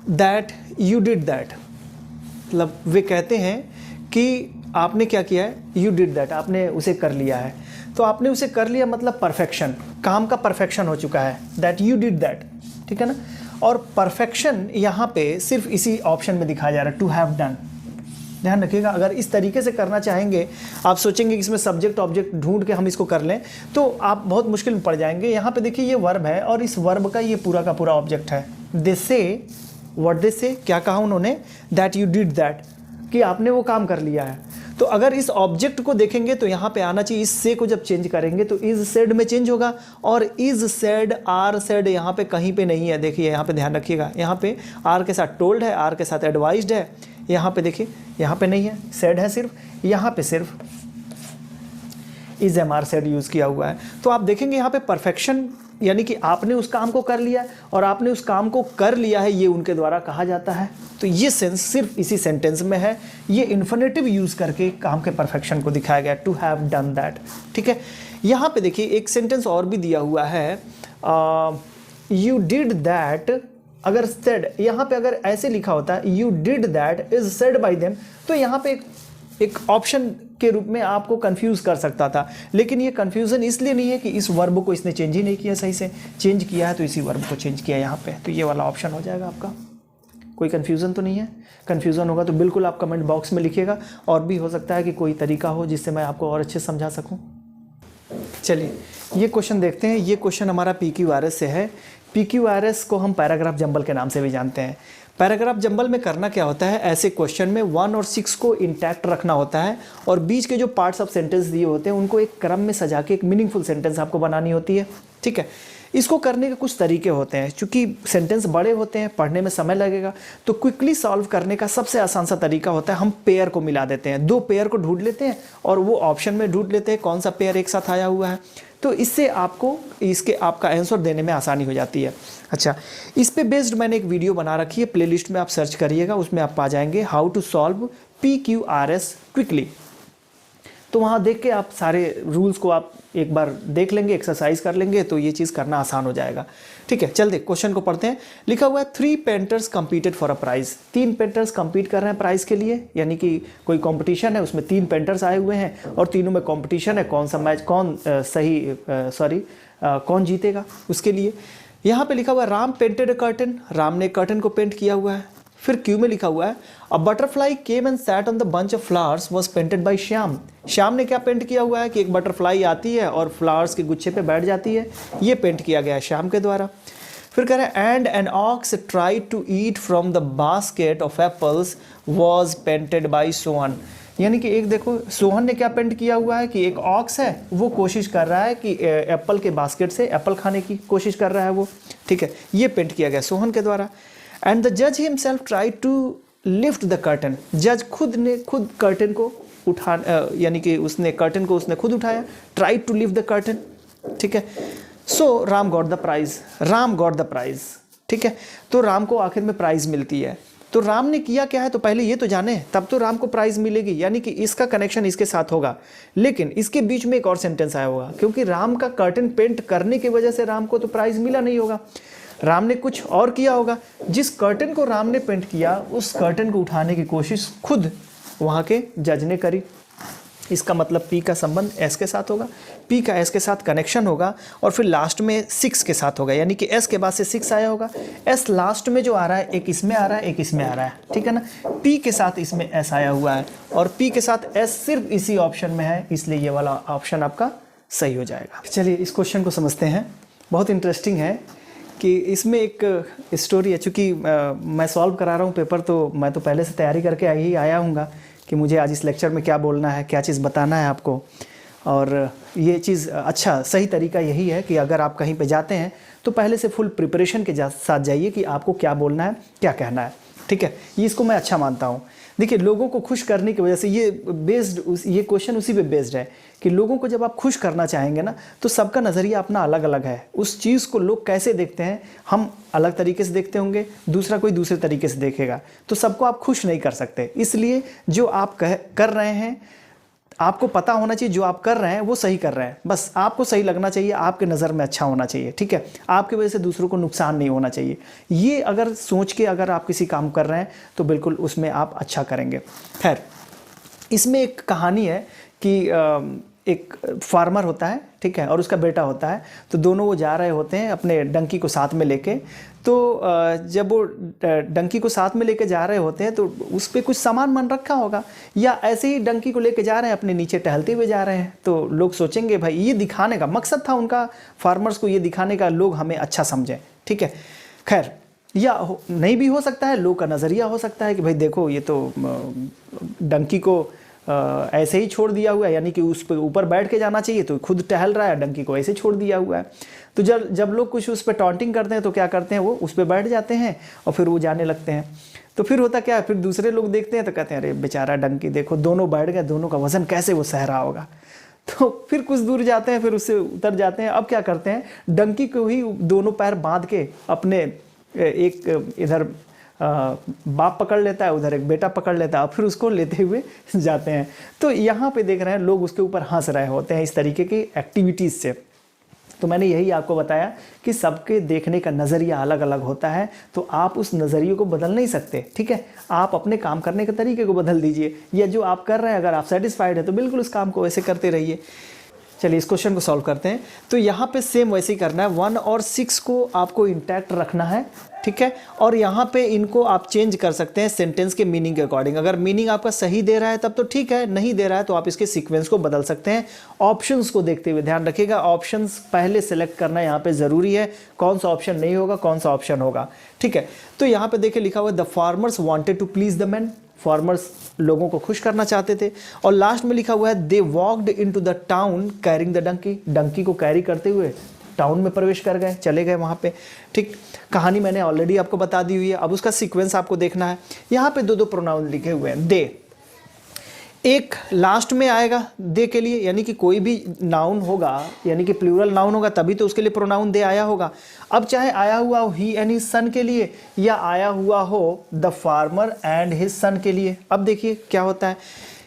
that you did that, मतलब वे कहते हैं कि आपने क्या किया है, यू डिड दैट, आपने उसे कर लिया है। तो आपने उसे कर लिया मतलब परफेक्शन, काम का परफेक्शन हो चुका है, दैट यू डिड दैट। ठीक है ना, और परफेक्शन यहाँ पे सिर्फ इसी ऑप्शन में दिखाया जा रहा है, टू हैव डन। ध्यान रखिएगा, अगर इस तरीके से करना चाहेंगे, आप सोचेंगे कि इसमें सब्जेक्ट ऑब्जेक्ट ढूंढ के हम इसको कर लें, तो आप बहुत मुश्किल में पड़ जाएंगे। यहाँ पे देखिए ये वर्ब है और इस वर्ब का ये पूरा का पूरा ऑब्जेक्ट है। दे से, व्हाट दे से, क्या कहा उन्होंने, दैट यू डिड दैट, कि आपने वो काम कर लिया है। तो अगर इस ऑब्जेक्ट को देखेंगे तो यहाँ पे आना चाहिए, इस से को जब चेंज करेंगे तो इज सेड में चेंज होगा, और इज सेड, आर सेड यहाँ पे कहीं पे नहीं है। देखिए यहाँ पे ध्यान रखिएगा, यहाँ पे आर के साथ टोल्ड है, आर के साथ एडवाइज्ड है, यहाँ पे देखिए यहाँ पे नहीं है, सेड है सिर्फ, यहाँ पे सिर्फ is am are said use किया हुआ है। तो आप देखेंगे यहाँ पे परफेक्शन, यानी कि आपने उस काम को कर लिया और आपने उस काम को कर लिया है, ये उनके द्वारा कहा जाता है। तो ये सेंस सिर्फ इसी सेंटेंस में है, ये इन्फिनेटिव यूज़ करके काम के परफेक्शन को दिखाया गया, टू हैव डन दैट। ठीक है, यहाँ पे देखिए एक सेंटेंस और भी दिया हुआ है, यू डिड दैट, अगर सेड, यहाँ पे अगर ऐसे लिखा होता है you did that is said bye them, तो यहाँ पे एक ऑप्शन के रूप में आपको कंफ्यूज कर सकता था, लेकिन ये कंफ्यूजन इसलिए नहीं है कि इस वर्ब को इसने चेंज ही नहीं किया, सही से चेंज किया है तो इसी वर्ब को चेंज किया यहाँ पे, तो ये वाला ऑप्शन हो जाएगा आपका। कोई कंफ्यूजन तो नहीं है? कंफ्यूजन होगा तो बिल्कुल आप कमेंट बॉक्स में लिखिएगा, और भी हो सकता है कि कोई तरीका हो जिससे मैं आपको और अच्छे से समझा सकूँ। चलिए ये क्वेश्चन देखते हैं। ये क्वेश्चन हमारा PQRS से है। PQRS को हम पैराग्राफ जंबल के नाम से भी जानते हैं। पैराग्राफ जंबल में करना क्या होता है, ऐसे क्वेश्चन में 1 और 6 को इंटैक्ट रखना होता है, और बीच के जो पार्ट्स ऑफ सेंटेंस दिए होते हैं उनको एक क्रम में सजा के एक मीनिंगफुल सेंटेंस आपको बनानी होती है। ठीक है, इसको करने के कुछ तरीके होते हैं। चूंकि सेंटेंस बड़े होते हैं, पढ़ने में समय लगेगा, तो क्विकली सॉल्व करने का सबसे आसान सा तरीका होता है, हम पेयर को मिला देते हैं। 2 पेयर को ढूंढ लेते हैं और वो ऑप्शन में ढूंढ लेते हैं कौन सा पेयर एक साथ आया हुआ है, तो इससे आपको आपका आंसर देने में आसानी हो जाती है। अच्छा, इस पे बेस्ड मैंने एक वीडियो बना रखी है, प्लेलिस्ट में आप सर्च करिएगा, उसमें आप पा जाएंगे how to solve PQRS quickly. तो वहाँ देख के आप सारे रूल्स को आप एक बार देख लेंगे, एक्सरसाइज कर लेंगे, तो ये चीज़ करना आसान हो जाएगा। ठीक है, चलते क्वेश्चन को पढ़ते हैं। लिखा हुआ है 3 painters competed for a price. 3 painters compete कर रहे हैं प्राइज़ के लिए, यानी कि कोई कंपटीशन है, उसमें 3 पेंटर्स आए हुए हैं और तीनों में कंपटीशन है, कौन सा मैच कौन जीतेगा उसके लिए। यहाँ पे लिखा हुआ है राम पेंटेड अ कर्टन, राम ने कर्टन को पेंट किया हुआ है। फिर क्यू में लिखा हुआ है a butterfly came and sat on the bunch of flowers was painted bye Shyam. Shyam ने क्या पेंट किया हुआ है कि एक बटरफ्लाई आती है और फ्लावर्स के गुच्छे पे बैठ जाती है, ये पेंट किया गया है श्याम के द्वारा। फिर कह रहे हैं and an ox tried to eat from the basket of apples was painted by Sohan. यानी कि एक देखो सोहन ने क्या पेंट किया हुआ है कि एक ऑक्स है, वो कोशिश कर रहा है कि एप्पल के बास्केट से एप्पल खाने की कोशिश कर रहा है वो। ठीक है, ये पेंट किया गया सोहन के द्वारा। एंड द जज himself tried to lift the curtain. जज खुद कर्टन को यानी कि उसने कर्टन को उसने खुद उठाया, tried to lift the curtain. ठीक है, so Ram got the prize, Ram got the prize. ठीक है, तो राम को आखिर में प्राइज मिलती है। तो राम ने किया क्या है, तो पहले ये तो जाने, तब तो राम को प्राइज मिलेगी, यानी कि इसका कनेक्शन इसके साथ होगा। लेकिन इसके बीच में एक और सेंटेंस आया होगा, क्योंकि राम का कर्टन पेंट करने की वजह से राम को तो प्राइज मिला नहीं होगा, राम ने कुछ और किया होगा। जिस कर्टन को राम ने पेंट किया, उस कर्टन को उठाने की कोशिश खुद वहाँ के जज ने करी। इसका मतलब P का संबंध S के साथ होगा, P का S के साथ कनेक्शन होगा, और फिर लास्ट में 6 के साथ होगा, यानी कि S के बाद से 6 आया होगा। S लास्ट में जो आ रहा है, एक इसमें आ रहा है, एक इसमें आ रहा है। ठीक है ना, P के साथ इसमें S आया हुआ है, और P के साथ S सिर्फ इसी ऑप्शन में है, इसलिए ये वाला ऑप्शन आपका सही हो जाएगा। चलिए इस क्वेश्चन को समझते हैं। बहुत इंटरेस्टिंग है कि इसमें एक स्टोरी है। चूँकि मैं सॉल्व करा रहा हूँ पेपर, तो मैं तो पहले से तैयारी करके आया हूँगा कि मुझे आज इस लेक्चर में क्या बोलना है, क्या चीज़ बताना है आपको। और ये चीज़ अच्छा सही तरीका यही है कि अगर आप कहीं पे जाते हैं तो पहले से फुल प्रिपरेशन के साथ जाइए कि आपको क्या बोलना है, क्या कहना है। ठीक है, ये इसको मैं अच्छा मानता हूँ। देखिए, लोगों को खुश करने की वजह से ये ये क्वेश्चन उसी पे बेस्ड है कि लोगों को जब आप खुश करना चाहेंगे ना, तो सबका नज़रिया अपना अलग अलग है। उस चीज़ को लोग कैसे देखते हैं, हम अलग तरीके से देखते होंगे, दूसरा कोई दूसरे तरीके से देखेगा, तो सबको आप खुश नहीं कर सकते। इसलिए जो आप कर रहे हैं, आपको पता होना चाहिए जो आप कर रहे हैं वो सही कर रहे हैं, बस आपको सही लगना चाहिए, आपके नज़र में अच्छा होना चाहिए, ठीक है, आपकी वजह से दूसरों को नुकसान नहीं होना चाहिए। ये अगर सोच के अगर आप किसी काम कर रहे हैं तो बिल्कुल उसमें आप अच्छा करेंगे। खैर, इसमें एक कहानी है कि एक फार्मर होता है, ठीक है, और उसका बेटा होता है। तो दोनों वो जा रहे होते हैं अपने डंकी को साथ में लेके। तो जब वो डंकी को साथ में लेके जा रहे होते हैं तो उस पर कुछ सामान मन रखा होगा, या ऐसे ही डंकी को लेके जा रहे हैं, अपने नीचे टहलते हुए जा रहे हैं। तो लोग सोचेंगे भाई ये दिखाने का मकसद था उनका, फार्मर्स को ये दिखाने का लोग हमें अच्छा समझें, ठीक है। खैर, या नहीं भी हो सकता है, लोग का नज़रिया हो सकता है कि भाई देखो ये तो डंकी को ऐसे ही छोड़ दिया हुआ है, यानी कि उस पर ऊपर बैठ के जाना चाहिए, तो खुद टहल रहा है, डंकी को ऐसे छोड़ दिया हुआ है। तो जब लोग कुछ उस पर टॉन्टिंग करते हैं तो क्या करते हैं, वो उस पर बैठ जाते हैं और फिर वो जाने लगते हैं। तो फिर होता क्या है, फिर दूसरे लोग देखते हैं तो कहते हैं अरे बेचारा डंकी, देखो दोनों बैठ गए, दोनों का वजन कैसे वो सह रहा होगा। तो फिर कुछ दूर जाते हैं, फिर उससे उतर जाते हैं। अब क्या करते हैं, डंकी को ही दोनों पैर बांध के अपने एक इधर बाप पकड़ लेता है, उधर एक बेटा पकड़ लेता है, और फिर उसको लेते हुए जाते हैं। तो यहाँ पे देख रहे हैं लोग उसके ऊपर हंस रहे होते हैं इस तरीके की एक्टिविटीज़ से। तो मैंने यही आपको बताया कि सबके देखने का नज़रिया अलग अलग होता है, तो आप उस नज़रिए को बदल नहीं सकते, ठीक है। आप अपने काम करने के तरीके को बदल दीजिए, या जो आप कर रहे हैं अगर आप सेटिस्फाइड है तो बिल्कुल उस काम को वैसे करते रहिए। चलिए इस क्वेश्चन को सॉल्व करते हैं। तो यहाँ पे सेम वैसे ही करना है, 1 और 6 को आपको इंटैक्ट रखना है, ठीक है। और यहाँ पे इनको आप चेंज कर सकते हैं सेंटेंस के मीनिंग के अकॉर्डिंग। अगर मीनिंग आपका सही दे रहा है तब तो ठीक है, नहीं दे रहा है तो आप इसके सीक्वेंस को बदल सकते हैं। ऑप्शंस को देखते हुए ध्यान रखिएगा, ऑप्शंस पहले सेलेक्ट करना यहाँ पे ज़रूरी है, कौन सा ऑप्शन नहीं होगा, कौन सा ऑप्शन होगा, ठीक है। तो यहाँ पे देखिए लिखा हुआ है the farmers wanted to please the man, farmers लोगों को खुश करना चाहते थे। और लास्ट में लिखा हुआ है they walked into the town carrying the donkey, donkey को कैरी करते हुए टाउन में प्रवेश कर गए, चले गए वहाँ पे, ठीक। कहानी मैंने ऑलरेडी आपको बता दी हुई है, अब उसका सीक्वेंस आपको देखना है। यहाँ पे दो प्रोनाउन लिखे हुए हैं, दे एक लास्ट में आएगा दे के लिए, यानी कि कोई भी नाउन होगा, यानी कि प्लूरल नाउन होगा तभी तो उसके लिए प्रोनाउन दे आया होगा। अब चाहे आया हुआ हो ही एंड हिज सन के लिए, या आया हुआ हो द फार्मर एंड हिज सन के लिए। अब देखिए क्या होता है,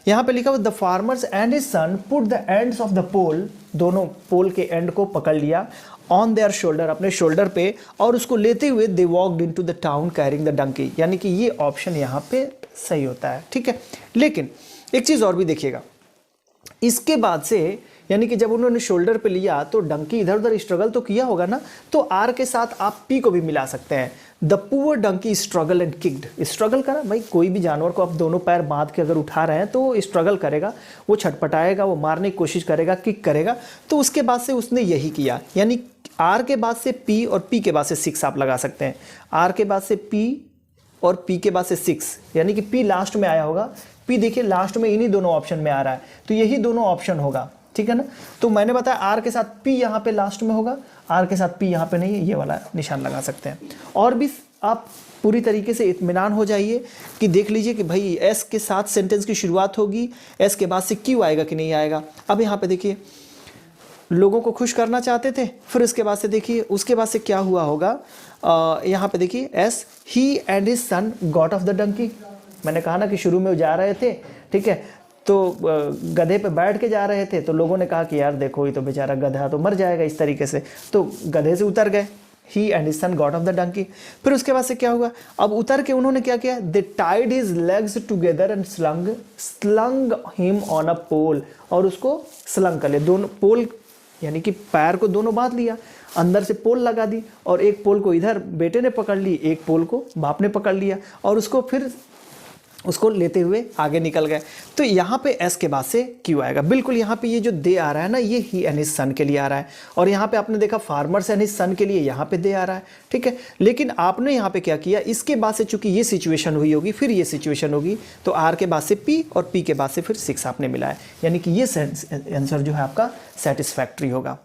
यहाँ पे लिखा हुआ the farmers and his son put the ends of the pole, दोनों पोल के एंड को पकड़ लिया, ऑन देयर शोल्डर, अपने शोल्डर पे, और उसको लेते हुए they walked into the town carrying the donkey, यानी कि ये ऑप्शन यहाँ पे सही होता है, ठीक है। लेकिन एक चीज़ और भी देखिएगा, इसके बाद से यानी कि जब उन्होंने शोल्डर पे लिया तो डंकी इधर उधर स्ट्रगल तो किया होगा ना, तो आर के साथ आप पी को भी मिला सकते हैं। The poor donkey struggle and kicked, struggle करा, भाई कोई भी जानवर को आप दोनों पैर बांध के अगर उठा रहे हैं तो वो स्ट्रगल करेगा, वो छटपटाएगा, वो मारने की कोशिश करेगा, किक करेगा। तो उसके बाद से उसने यही किया, यानी आर के बाद से पी और पी के बाद से 6 आप लगा सकते हैं। आर के बाद से पी और पी के बाद से 6, यानी कि पी लास्ट में आया होगा, पी देखिए लास्ट में इन्हीं दोनों ऑप्शन में आ रहा है, तो यही दोनों ऑप्शन होगा, ठीक है ना। तो मैंने बताया आर के साथ पी यहाँ पे लास्ट में होगा, आर के साथ पी यहाँ पे नहीं है, ये वाला निशान लगा सकते हैं। और भी आप पूरी तरीके से इत्मीनान हो जाइए कि देख लीजिए कि भाई एस के साथ सेंटेंस की शुरुआत होगी, एस के बाद से क्यू आएगा कि नहीं आएगा। अब यहाँ पे देखिए लोगों को खुश करना चाहते थे, फिर इसके बाद से देखिए उसके बाद से क्या हुआ होगा, यहाँ पे देखिए as he and his son got off the donkey. मैंने कहा ना कि शुरू में वो जा रहे थे, ठीक है, तो गधे पे बैठ के जा रहे थे, तो लोगों ने कहा कि यार देखो ये तो बेचारा गधा तो मर जाएगा इस तरीके से, तो गधे से उतर गए, he and his son got off the donkey. फिर उसके बाद से क्या हुआ, अब उतर के उन्होंने क्या किया, they tied his legs together and slung him on a pole, और उसको स्लंग कर ले, दोनों पोल यानी कि पैर को दोनों बांध लिया, अंदर से पोल लगा दी, और एक पोल को इधर बेटे ने पकड़ ली, एक पोल को बाप ने पकड़ लिया, और उसको फिर उसको लेते हुए आगे निकल गए। तो यहाँ पे एस के बाद से क्यू आएगा। बिल्कुल यहाँ पे ये जो दे आ रहा है ना, ये ही एंड हिज सन के लिए आ रहा है, और यहाँ पे आपने देखा फार्मर्स एंड हिज सन के लिए यहाँ पे दे आ रहा है, ठीक है। लेकिन आपने यहाँ पे क्या किया, इसके बाद से चूंकि ये सिचुएशन हुई होगी, फिर ये सिचुएशन होगी, तो आर के बाद से पी और पी के बाद से फिर 6 आपने मिलाया, यानी कि ये आंसर जो है आपका सेटिस्फैक्ट्री होगा।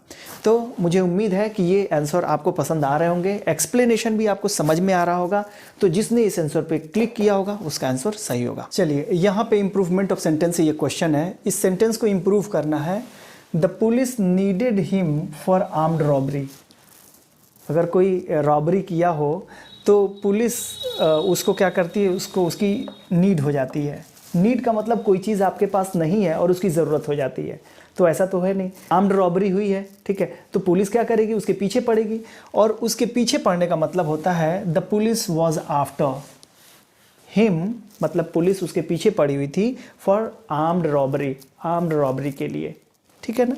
तो मुझे उम्मीद है कि ये आंसर आपको पसंद आ रहे होंगे, एक्सप्लेनेशन भी आपको समझ में आ रहा होगा। तो जिसने इस आंसर पे क्लिक किया होगा उसका आंसर सही होगा। चलिए, यहाँ पे इंप्रूवमेंट ऑफ सेंटेंस से ये क्वेश्चन है, इस सेंटेंस को इंप्रूव करना है। The police needed him for armed robbery. अगर कोई रॉबरी किया हो तो पुलिस उसको क्या करती है, उसको उसकी नीड हो जाती है। नीड का मतलब कोई चीज़ आपके पास नहीं है और उसकी ज़रूरत हो जाती है, तो ऐसा तो है नहीं। आर्म्ड रॉबरी हुई है, ठीक है, तो पुलिस क्या करेगी, उसके पीछे पड़ेगी, और उसके पीछे पड़ने का मतलब होता है the police was after him, मतलब पुलिस उसके पीछे पड़ी हुई थी for armed robbery, armed robbery के लिए, ठीक है ना।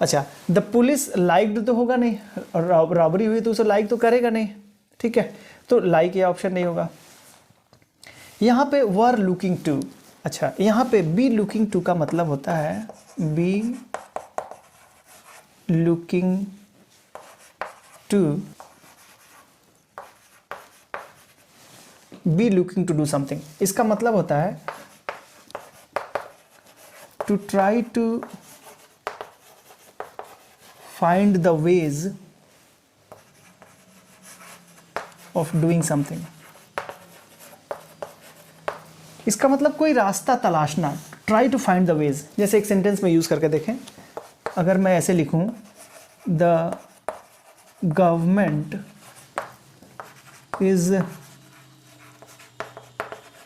अच्छा, द पुलिस लाइक्ड तो होगा नहीं, रॉबरी हुई तो उसे लाइक तो करेगा नहीं, ठीक है, तो लाइक ये ऑप्शन नहीं होगा। यहाँ पे वर लुकिंग टू, अच्छा यहाँ पे बी लुकिंग टू का मतलब होता है be looking to, be looking to do something, इसका मतलब होता है to try to find the ways of doing something. इसका मतलब कोई रास्ता तलाशना, try to find the ways. जैसे एक सेंटेंस में यूज करके देखें, अगर मैं ऐसे लिखूं, the government is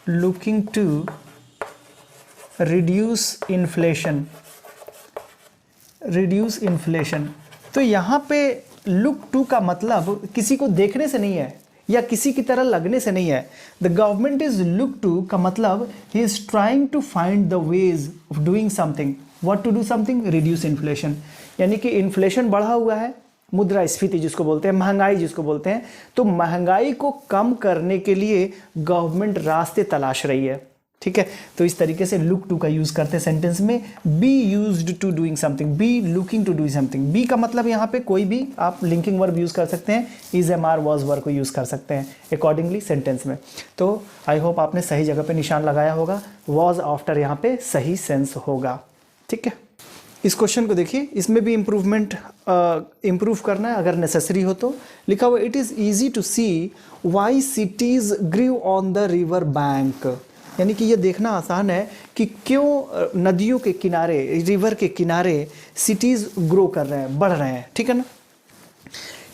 looking to reduce inflation, reduce inflation. तो यहाँ पे लुक टू का मतलब किसी को देखने से नहीं है या किसी की तरह लगने से नहीं है। The government is look to का मतलब ही is trying to find the ways of doing something. What to do something, reduce inflation, यानी कि इन्फ्लेशन बढ़ा हुआ है, मुद्रास्फीति जिसको बोलते हैं, महंगाई जिसको बोलते हैं, तो महंगाई को कम करने के लिए गवर्नमेंट रास्ते तलाश रही है, ठीक है। तो इस तरीके से लुक टू का यूज करते हैं सेंटेंस में। Be used to doing something, be looking to do something. Be का मतलब यहाँ पे कोई भी आप लिंकिंग वर्ब यूज कर सकते हैं, is, am, are, was verb को यूज कर सकते हैं अकॉर्डिंगली सेंटेंस में। तो आई होप आपने सही जगह पे निशान लगाया होगा, वॉज आफ्टर यहाँ पे सही सेंस होगा, ठीक है। इस क्वेश्चन को देखिए, इसमें भी इम्प्रूव करना है अगर नेसेसरी हो तो। लिखा हुआ it is easy to see why cities grew on the river bank, यानी कि ये देखना आसान है कि क्यों नदियों के किनारे, रिवर के किनारे सिटीज़ ग्रो कर रहे हैं, बढ़ रहे हैं, ठीक है ना।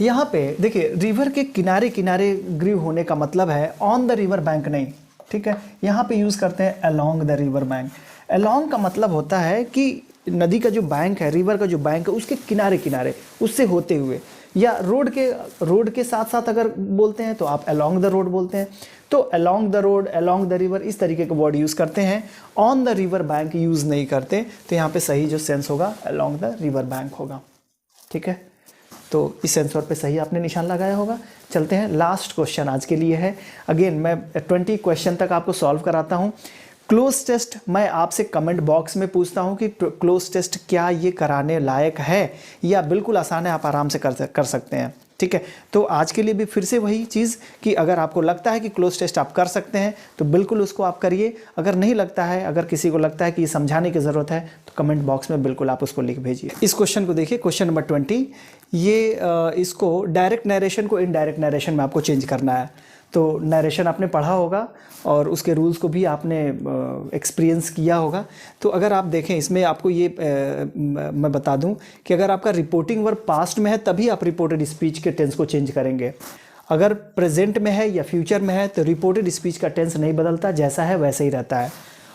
यहाँ पे देखिए, रिवर के किनारे किनारे ग्रीव होने का मतलब है ऑन द रिवर बैंक नहीं, ठीक है। यहाँ पे यूज़ करते हैं along the river bank. Along का मतलब होता है कि नदी का जो बैंक है, रिवर का जो बैंक है, उसके किनारे किनारे, उससे होते हुए, या रोड के साथ साथ अगर बोलते हैं तो आप अलोंग द रोड बोलते हैं। तो along the road, along the river, इस तरीके के वर्ड यूज़ करते हैं, on the river bank use नहीं करते। तो यहाँ पे सही जो सेंस होगा अलोंग द रिवर बैंक होगा, ठीक है। तो इस आंसर पे सही आपने निशान लगाया होगा। चलते हैं, लास्ट क्वेश्चन आज के लिए है। अगेन मैं 20 क्वेश्चन तक आपको सॉल्व कराता हूँ। क्लोज टेस्ट मैं आपसे कमेंट बॉक्स में पूछता हूं कि क्लोज टेस्ट क्या ये कराने लायक है या बिल्कुल आसान है, आप आराम से कर सकते हैं, ठीक है। तो आज के लिए भी फिर से वही चीज़ कि अगर आपको लगता है कि क्लोज टेस्ट आप कर सकते हैं तो बिल्कुल उसको आप करिए। अगर नहीं लगता है, अगर किसी को लगता है कि ये समझाने की ज़रूरत है, तो कमेंट बॉक्स में बिल्कुल आप उसको लिख भेजिए। इस क्वेश्चन को देखिए, क्वेश्चन नंबर 20, ये इसको डायरेक्ट नरेशन को इनडायरेक्ट नरेशन में आपको चेंज करना है। तो नरेशन आपने पढ़ा होगा और उसके रूल्स को भी आपने एक्सपीरियंस किया होगा। तो अगर आप देखें इसमें आपको ये मैं बता दूं कि अगर आपका रिपोर्टिंग वर्ब पास्ट में है तभी आप रिपोर्टेड स्पीच के टेंस को चेंज करेंगे। अगर प्रेजेंट में है या फ्यूचर में है तो रिपोर्टेड स्पीच का टेंस नहीं बदलता, जैसा है वैसे ही रहता है।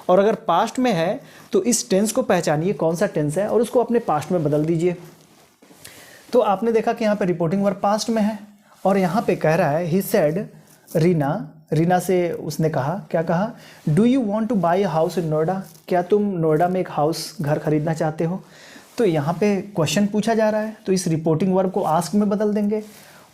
और अगर पास्ट में है तो इस टेंस को पहचानिए कौन सा टेंस है और उसको अपने पास्ट में बदल दीजिए। तो आपने देखा कि यहाँ पे रिपोर्टिंग वर्ब पास्ट में है और यहाँ पे कह रहा है ही सेड रीना से उसने कहा, क्या कहा, do you want two by a house in Noida, क्या तुम नोएडा में एक घर खरीदना चाहते हो। तो यहाँ पे क्वेश्चन पूछा जा रहा है तो इस रिपोर्टिंग वर्ब को आस्क में बदल देंगे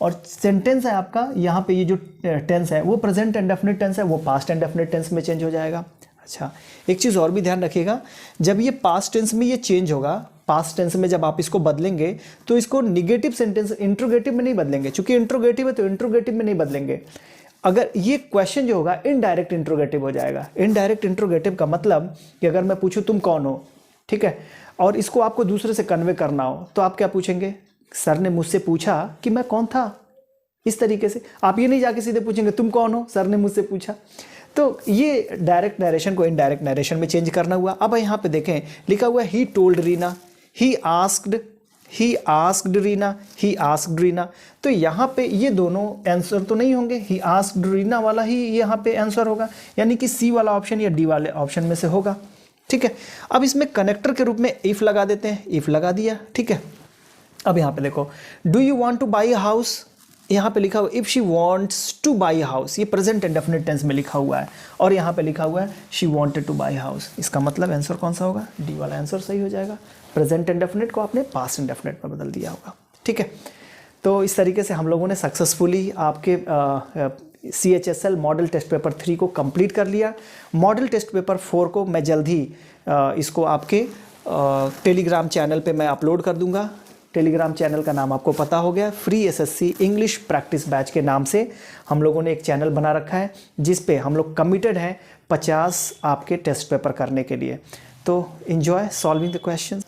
और सेंटेंस है आपका यहाँ पे, ये जो टेंस है वो प्रेजेंट इंडेफिनिट टेंस है, वो पास्ट इंडेफिनिट टेंस में चेंज हो जाएगा। अच्छा, एक चीज़ और भी ध्यान रखिएगा, जब ये पास्ट टेंस में ये चेंज होगा, पास्ट टेंस में जब आप इसको बदलेंगे तो इसको निगेटिव सेंटेंस इंट्रोगेटिव में नहीं बदलेंगे, क्योंकि इंट्रोगेटिव है तो इंट्रोगेटिव में नहीं बदलेंगे। अगर ये क्वेश्चन जो होगा इनडायरेक्ट इंट्रोगेटिव हो जाएगा। इनडायरेक्ट इंट्रोगेटिव का मतलब कि अगर मैं पूछूं तुम कौन हो, ठीक है, और इसको आपको दूसरे से कन्वे करना हो तो आप क्या पूछेंगे, सर ने मुझसे पूछा कि मैं कौन था। इस तरीके से आप ये नहीं जाके सीधे पूछेंगे तुम कौन हो, सर ने मुझसे पूछा। तो ये डायरेक्ट नरेशन को इनडायरेक्ट नरेशन में चेंज करना हुआ। अब यहाँ पे देखें लिखा हुआ है he told Reena, he asked Reena, he asked Reena. तो यहाँ पे ये दोनों आंसर तो नहीं होंगे, ही आस्क्ड रीना वाला ही यहाँ पे आंसर होगा, यानी कि सी वाला ऑप्शन या डी वाले ऑप्शन में से होगा। ठीक है, अब इसमें कनेक्टर के रूप में इफ लगा देते हैं, इफ लगा दिया। ठीक है, अब यहाँ पे देखो, do you want two by a house, यहाँ पे लिखा हुआ if she wants two by house, ये प्रेजेंट इंडेफिनिट टेंस में लिखा हुआ है, और यहाँ पे लिखा हुआ है she wanted two by house. इसका मतलब आंसर कौन सा होगा, डी वाला आंसर सही हो जाएगा। प्रेजेंट इंडेफिनिट को आपने पास्ट इंडेफिनिट में बदल दिया होगा। ठीक है, तो इस तरीके से हम लोगों ने सक्सेसफुली आपके CHSL मॉडल टेस्ट पेपर 3 को कंप्लीट कर लिया। मॉडल टेस्ट पेपर 4 को मैं जल्द ही इसको आपके टेलीग्राम चैनल पे मैं अपलोड कर दूंगा। टेलीग्राम चैनल का नाम आपको पता हो गया, free SSC English practice batch के नाम से हम लोगों ने एक चैनल बना रखा है, जिस पे हम लोग कमिटेड हैं 50 आपके टेस्ट पेपर करने के लिए। तो एंजॉय सॉल्विंग द क्वेश्चंस।